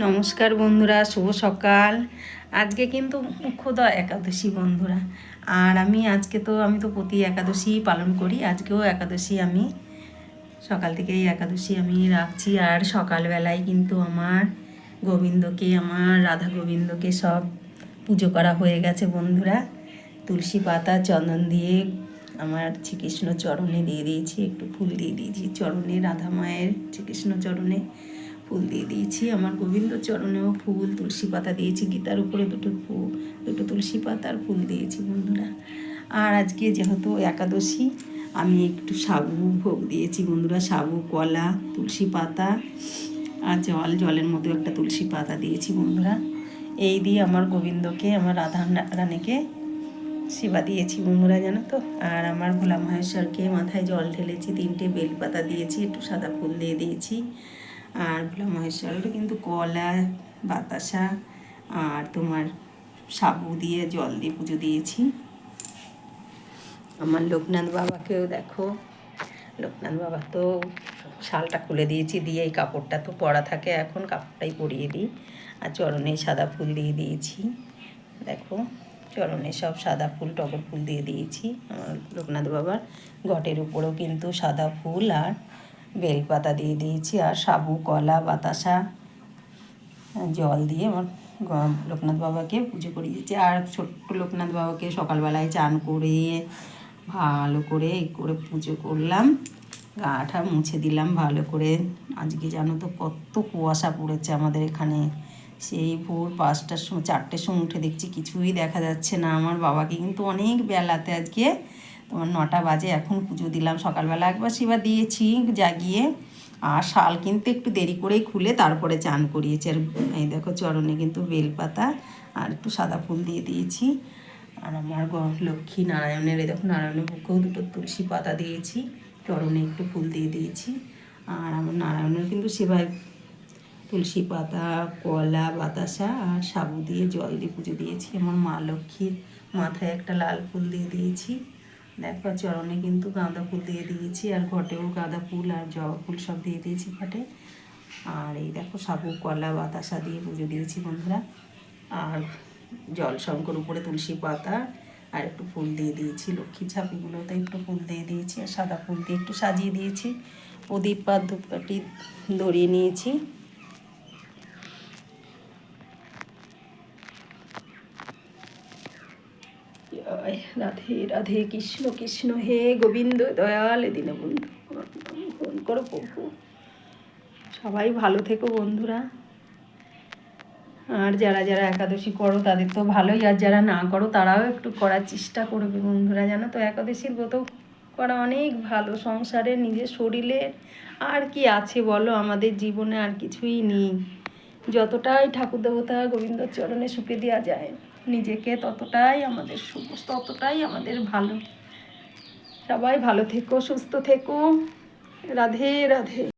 নমস্কার বন্ধুরা, শুভ সকাল। আজকে কিন্তু মুখ্যদা একাদশী বন্ধুরা। আর আমি তো প্রতি একাদশী পালন করি। আজকেও একাদশী, আমি সকাল থেকেই একাদশী আমি রাখছি। আর সকালবেলায় কিন্তু আমার রাধা গোবিন্দকে সব পুজো করা হয়ে গেছে বন্ধুরা। তুলসী পাতা চন্দন দিয়ে আমার শ্রীকৃষ্ণ চরণে দিয়ে দিয়েছি, একটু ফুল দিয়ে দিয়েছি চরণে, রাধা মায়ের শ্রীকৃষ্ণ চরণে ফুল দিয়ে দিয়েছি। আমার গোবিন্দ চরণেও ফুল, তুলসী পাতা দিয়েছি। গীতার উপরে দুটো তুলসী পাতার ফুল দিয়েছি বন্ধুরা। আর আজকে যেহেতু একাদশী, আমি একটু সাবু ভোগ দিয়েছি বন্ধুরা। সাবু, কলা, তুলসী পাতা আর জলের মধ্যে একটা তুলসী পাতা দিয়েছি বন্ধুরা। এই দিয়ে আমার গোবিন্দকে, আমার রাধা রানীকে সেবা দিয়েছি বন্ধুরা, জানো তো। আর আমার ভোলা মহেশ্বরকে মাথায় জল ঢেলেছি, 3টে বেলপাতা দিয়েছি, একটু সাদা ফুল দিয়ে দিয়েছি। আর ভোলা মহেশ্বরের কিন্তু কলা, বাতাসা আর তোমার সাবু দিয়ে জল দিয়ে পুজো দিয়েছি। আমার লোকনাথ বাবাকেও দেখো, লোকনাথ বাবা তো শালটা খুলে দিয়েছি, দিয়ে এই কাপড়টা তো পরা থাকে, এখন কাপড়টাই পরিয়ে দিই। আর চরণে সাদা ফুল দিয়ে দিয়েছি, দেখো চরণে সব সাদা ফুল, টগর ফুল দিয়ে দিয়েছি আমার লোকনাথ বাবার। ঘটের উপরেও কিন্তু সাদা ফুল আর বেলপাতা দিয়ে দিয়েছি। আর সাবু, কলা, বাতাসা জল দিয়ে আমার লোকনাথ বাবাকে পুজো করিয়েছি। আর ছোট্ট লোকনাথ বাবাকে সকালবেলায় চান করে ভালো করে পুজো করলাম, গাটা মুছে দিলাম ভালো করে। আজকে জানো তো কত কুয়াশা পড়েছে আমাদের এখানে। সেই ভোর 5টার সময়, 4টের সময় উঠে দেখছি কিছুই দেখা যাচ্ছে না। আমার বাবাকে কিন্তু অনেক বেলাতে, আজকে তোমার 9টা বাজে, এখন পুজো দিলাম। সকালবেলা একবার সেবা দিয়েছি জাগিয়ে, আর শাল কিন্তু একটু দেরি করেই খুলে তারপরে চান করিয়েছি। আর এই দেখো চরণে কিন্তু বেলপাতা আর একটু সাদা ফুল দিয়ে দিয়েছি। আর আমার লক্ষ্মী নারায়ণের, এই দেখো নারায়ণের বুকেও 2টো তুলসী পাতা দিয়েছি, চরণে একটু ফুল দিয়ে দিয়েছি। আর আমার নারায়ণের কিন্তু সেবায় তুলসী পাতা, কলা, বাতাসা আর সাবু দিয়ে জল দিয়ে পুজো দিয়েছি। আমার মা লক্ষ্মীর মাথায় একটা লাল ফুল দিয়ে দিয়েছি, দেখো চরণে কিন্তু গাঁদা ফুল দিয়ে দিয়েছি। আর ঘটেও গাঁদা ফুল আর জবা ফুল সব দিয়ে দিয়েছি ঘটে। আর এই দেখো সাবু, কলা, বাতাসা দিয়ে পুজো দিয়েছি বন্ধুরা। আর জল শঙ্কর উপরে তুলসী পাতা আর একটু ফুল দিয়ে দিয়েছি। লক্ষ্মী ঝাঁপিগুলোতে একটু ফুল দিয়ে দিয়েছি, আর সাদা ফুল দিয়ে একটু সাজিয়ে দিয়েছি। প্রদীপ আর ধূপকাঠি ধরিয়ে নিয়েছি। রাধে রাধে, কৃষ্ণ কৃষ্ণ হে গোবিন্দ, দয়াল দীনবন্ধু গ্রহণ করো প্রভু। সবাই ভালো থেকো বন্ধুরা। আর যারা যারা একাদশী করো তাদের তো ভালোই, আর যারা না করো তারাও একটু করার চেষ্টা করবে বন্ধুরা, জানো তো। একাদশীর ব্রত করা অনেক ভালো। সংসারে, নিজের শরীরে আর কি আছে বলো, আমাদের জীবনে আর কিছুই নেই। যতটাই ঠাকুর দেবতা গোবিন্দর চরণে সুপে দেওয়া যায় নিজেকে, ততটাই আমাদের শুভ, ততটাই আমাদের ভালো। সবাই ভালো থেকো, সুস্থ থেকো। রাধে রাধে।